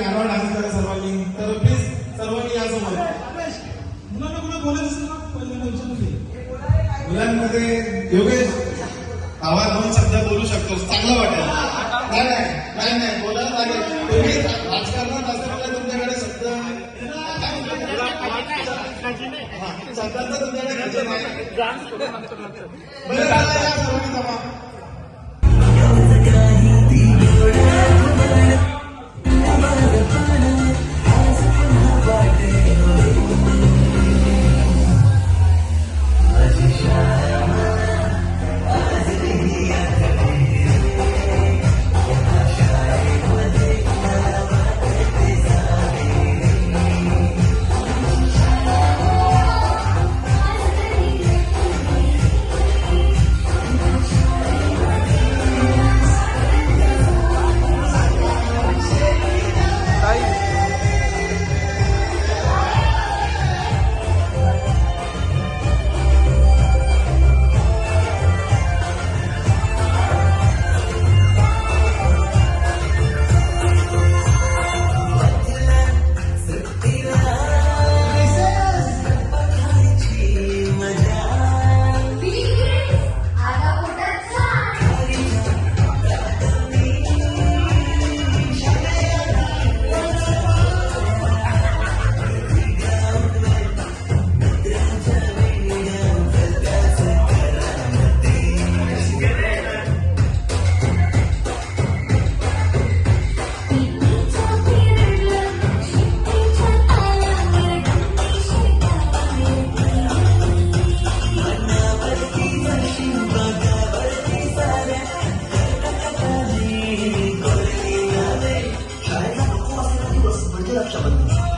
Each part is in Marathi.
गाणं डान्स करा सर्वांनी. तर प्लीज सर्वांनी या समोर. मुलांना कुणा बोलायचं असेल ना पहिल्यांदा विचारते. मुलांमध्ये योगेश आवाज 2 शब्द बोलू शकतो, चांगलं वाटेल. नाही बोलायला लागेल. तुम्ही राजकारणात असताना तुमच्याकडे शब्द शब्दांचा तुमच्याकडे खर्च नाही. बरं झालं या सर्वांनी जमा.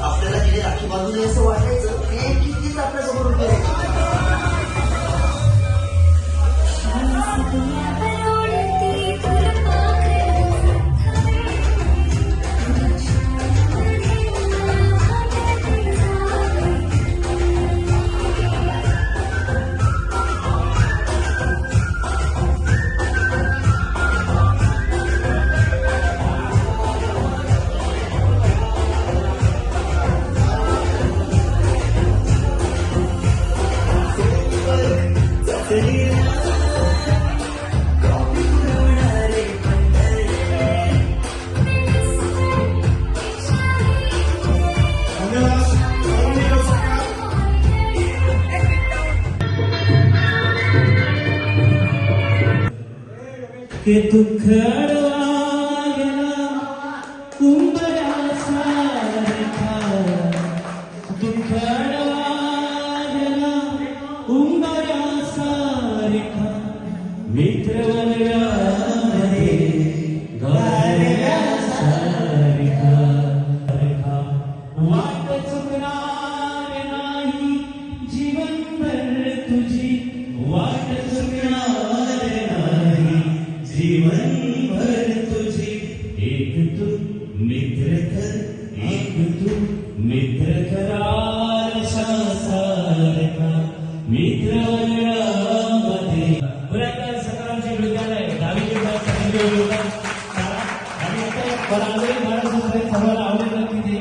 आपल्याला तिथे राखी बांधून असं वाटायचं हे कितीच आपल्या समोर उभे के दुःख अडवायला उंबऱ्यासारखा, दुःख अडवायला उंबऱ्यासारखा, मित्रवनरामध्ये गाण्यासारखा, वाट चुकणार नाही जीवनभर तुझी, वाट चुकणार नाही जीवनभर तुझी. एक तू मित्र कर, एक तू मित्र करारशासारखा, मित्र वनरामध्ये. पुण्याकर सकारांचे विद्यालय दहावीचे आणि आता आजही महाराष्ट्र सभाला आवडेल नक्की ते.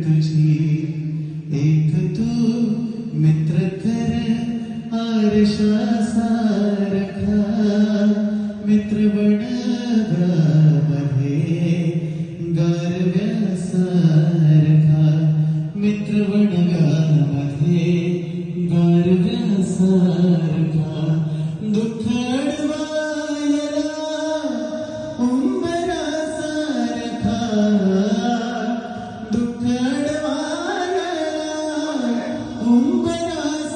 तुझी एक तू मित्र कर आरशा सारखा मित्र बनगामध्ये गारव्यासारखा मित्र बनगामध्ये गारव्यासारखा दुःख अडवायला उंबरासारखा दुःख अडवायला उंबरासारखा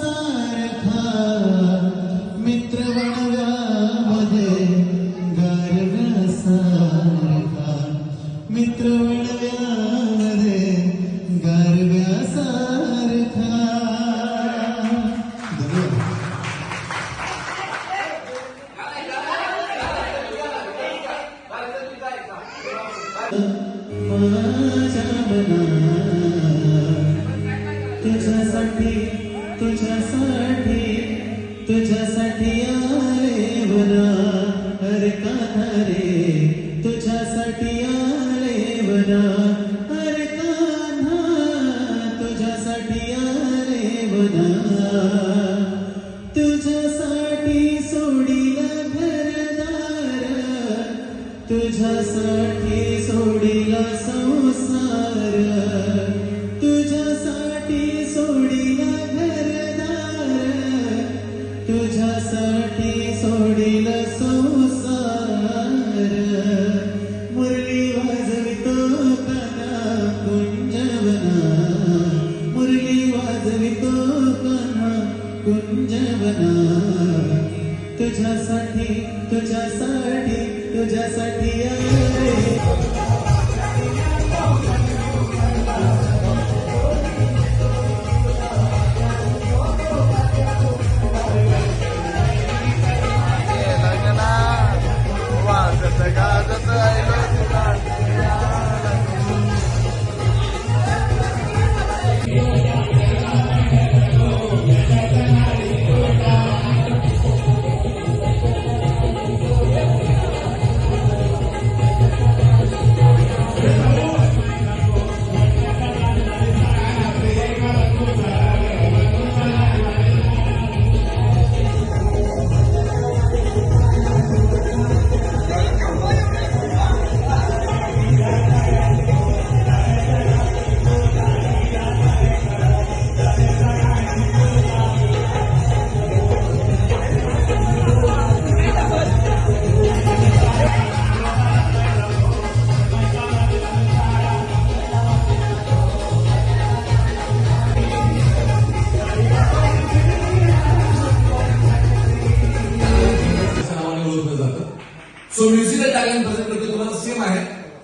मित्र बनव्यामध्ये गारव्यासारखा मित्र बनव्यामध्ये गारव्यासारखा. माझ्या मनात तुझ्यासाठी तुझ्यासाठी तुझ्यासाठी आले वना अरे कान्हा रे तुझ्यासाठी आले वना अरे कान्हा तुझ्यासाठी आले वना तुझ्यासाठी सोडिला घरदार तुझ्यासाठी सोडिला संसार तुझ्यासाठी सोडिला घरदार तुझ्यासाठी सोडिला संसार मुरली वाजवितो काना कुंजवना मुरली वाजवितो काना कुंजवना तुझ्यासाठी तुझ्यासाठी तुझ्यासाठी आले. सो म्युझिकल टॅलेंट प्रेझेंट करतो तुम्हाला सेम आहे.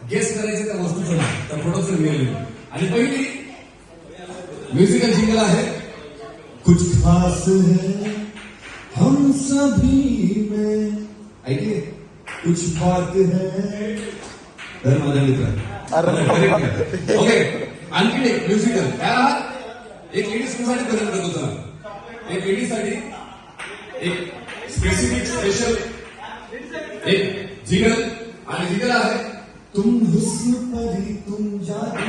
गेस करायचं त्या वस्तूचं नाव त्या प्रोडक्टचं रिअल आणि पहिली म्युझिकल जिंगल आहे कुछ खास है हम सभी में ऐकले कुछ बात है तर माझ्या मित्र ओके. आणखी एक म्युझिकल एक लेडीज साठी प्रेझेंट करतो. चला एक लेडीजसाठी एक स्पेसिफिक स्पेशल एक जिगल आणि जिगल आहे तुम हुस्न परी तुम जादू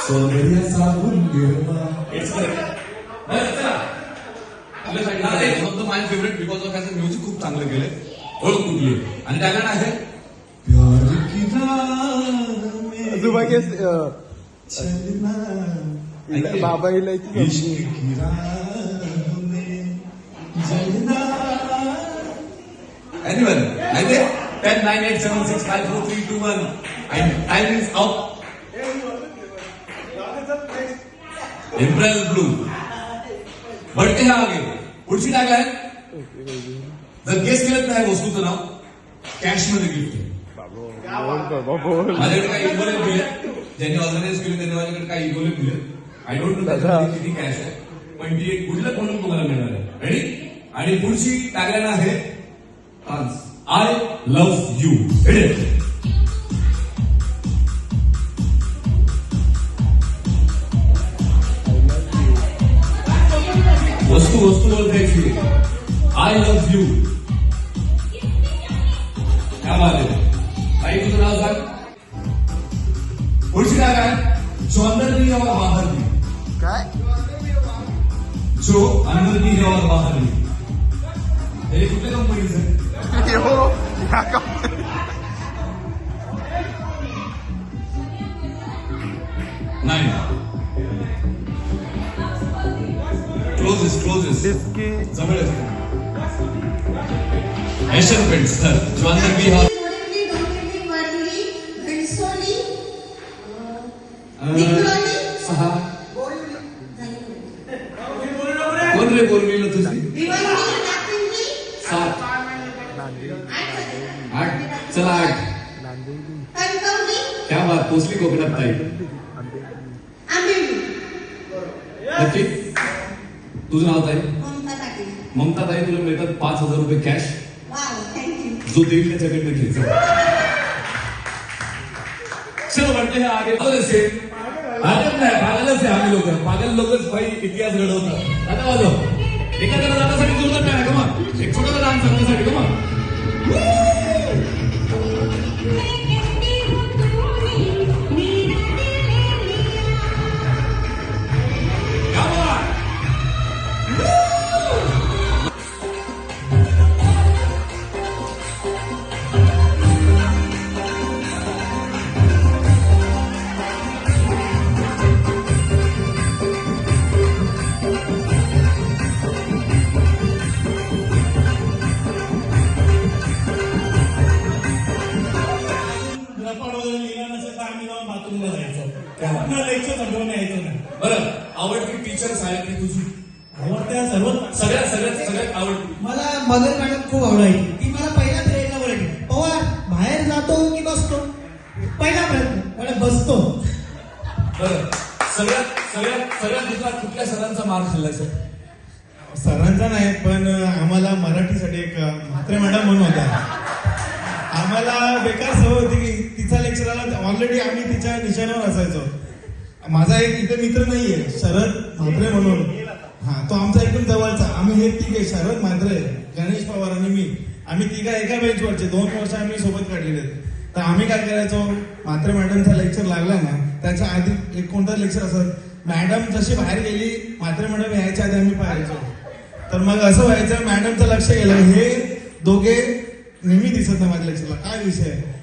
सौंदर्याचा गुणगिरवा. It's correct. चला आपल्यासाठी one of the my favourite because of याचं म्युझिक खूप चांगलं केलंय ओळख कुठली आणि त्या गाणं आहे प्यार की चलना बाबा इलायची इश्क की राह में जलना. Anyone? I think 10, 9, 8, 7, 6, 5, 4, 3, 2, 1. And time is up. Imperial Blue. बढ़ते हैं आगे. पुढची टाक आहे जर गेस केलं नाही वस्तूचं नाव कॅश मध्ये गिफ्ट आहे. माझ्याकडे काही इगोलेट दिले ज्यांनी ऑर्गनाईज केले त्यांनी माझ्याकडे काही इगोलेट दिले. आय डोंट नो त्याच्यामध्ये किती कॅश आहे पण ती एक गुडलक म्हणून तुम्हाला मिळणार आहे. रेडी. आणि पुढची टॅगलाईन आहे आय लव्ह यू. वस्तू बोलते actually I I love you. काय बात आहे. आई तुझं नाव सांग. पुढची काय काय जो अंदर नहीं और बाहर भी. काय जो अंदर नहीं और बाहर भी. हे कुठल्या कंपनीचं आहे? नाही. क्लोजेस जवळ एशियन पेंट्स. तर जो अंदर भी और सहा. कोण रे बोललेलं तुझी? 7 8. चला 8. क्या बात. पोचली कोकणात ताई. नक्की. तुझं नाव ताई? ममता ताई. तुला मिळतात 5,000 रुपये कॅश. जो देईल त्याच्याकडे घ्यायचं. चलो बढ़ते हैं आगे. से आजच नाही पागलच आहे आम्ही लोक. पागल लोकच भाई इतिहास घडवतात. आता वाजव. एखाद्याला जाण्यासाठी जोरदार नाही का मग. एक छोटासा डान्स करण्यासाठी का मग. बरं. आवडती टीचर आहे ती तुझी? आवडत्या सगळ्यात आवडती. मला मदर मॅडम खूप आवडायची. ती मला पहिल्या प्रेरणा बोलायची, पवार बाहेर जातो की बसतो? पहिला प्रयत्न मॅडम बसतो. बरं. सगळ्यात दुसरा कुठल्या सरांचा मार खाल्लाय सर? सरांचा नाही, पण आम्हाला मराठीसाठी एक म्हात्रे मॅडम म्हणून होता. आम्हाला बेकार सवय होती की तिचा लेक्चर आला ऑलरेडी आम्ही तिच्या निशाणावर असायचो. माझा एक इथे मित्र नाहीये शरद म्हात्रे म्हणून. हा, तो आमचा एकदम जवळचा. आम्ही हे तिघे शरद म्हात्रे, गणेश पवार आणि मी, आम्ही तिघा एका बेंचवरचे 2 वर्ष आम्ही सोबत काढलेले. तर आम्ही काय करायचो, म्हात्रे मॅडमचा लेक्चर लागला ना त्याच्या आधी एक कोणता लेक्चर असत, मॅडम जशी बाहेर गेली म्हात्रे मॅडम यायच्या आधी आम्ही पाहायचो. तर मग असं व्हायचं, मॅडमचं लक्ष गेलं, हे दोघे नेहमी दिसत नाही माझ्या लेक्चरला, काय विषय आहे.